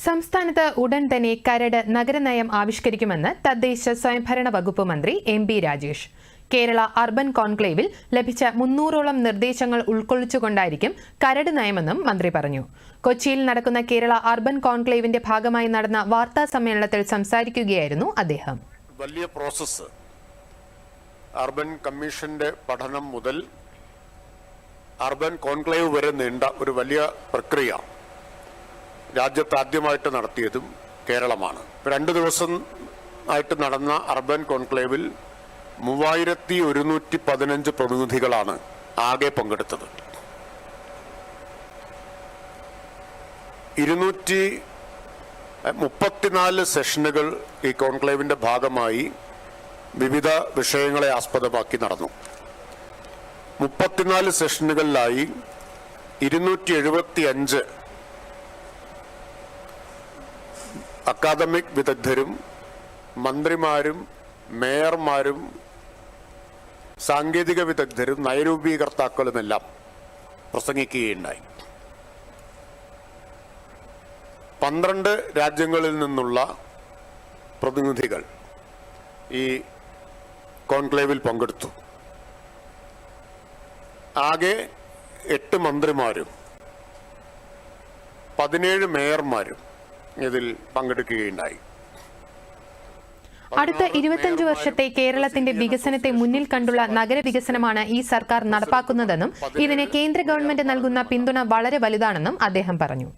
സംസ്ഥാനത്ത് ഉടൻ തന്നെ കരട് നഗരനയം ആവിഷ്കരിക്കുമെന്ന് തദ്ദേശ സ്വയംഭരണ വകുപ്പ് മന്ത്രി എം.ബി. രാജേഷ്. കേരള അർബൻ കോൺക്ലേവിൽ ലഭിച്ച 300ഓളം നിർദ്ദേശങ്ങൾ ഉൾക്കൊള്ളിച്ചുകൊണ്ടായിരിക്കും കരട് നയമെന്നും മന്ത്രി പറഞ്ഞു. കൊച്ചിയിൽ നടക്കുന്ന കേരള അർബൻ കോൺക്ലേവിന്റെ ഭാഗമായി നടന്ന വാർത്താ സമ്മേളനത്തിൽ സംസാരിക്കുകയായിരുന്നു അദ്ദേഹം. വലിയ പ്രോസസ്സ് അർബൻ കമ്മീഷന്റെ പഠനം മുതൽ അർബൻ കോൺക്ലേവ് വരെ നീണ്ട ഒരു വലിയ പ്രക്രിയ രാജ്യത്ത് ആദ്യമായിട്ട് നടത്തിയതും കേരളമാണ്. 2 ദിവസം ആയിട്ട് നടന്ന അർബൻ കോൺക്ലേവിൽ 3115 പ്രതിനിധികളാണ് ആകെ പങ്കെടുത്തത്. 234 സെഷനുകൾ ഈ കോൺക്ലേവിന്റെ ഭാഗമായി വിവിധ വിഷയങ്ങളെ ആസ്പദമാക്കി നടന്നു. 34 സെഷനുകളിലായി 275 അക്കാദമിക് വിദഗ്ധരും മന്ത്രിമാരും മേയർമാരും സാങ്കേതിക വിദഗ്ധരും നയരൂപീകർത്താക്കളുമെല്ലാം പ്രസംഗിക്കുകയുണ്ടായി. 12 രാജ്യങ്ങളിൽ നിന്നുള്ള പ്രതിനിധികൾ ഈ കോൺക്ലേവിൽ പങ്കെടുത്തു. ആകെ 8 മന്ത്രിമാരും 17 മേയർമാരും ഇതിൽ പങ്കെടുക്കുകയുണ്ടായി. അടുത്ത 25 വർഷത്തെ കേരളത്തിന്റെ വികസനത്തെ മുന്നിൽ കണ്ടുള്ള നഗരവികസനമാണ് ഈ സർക്കാർ നടപ്പാക്കുന്നതെന്നും ഇതിന് കേന്ദ്ര ഗവൺമെന്റ് നൽകുന്ന പിന്തുണ വളരെ വലുതാണെന്നും അദ്ദേഹം പറഞ്ഞു.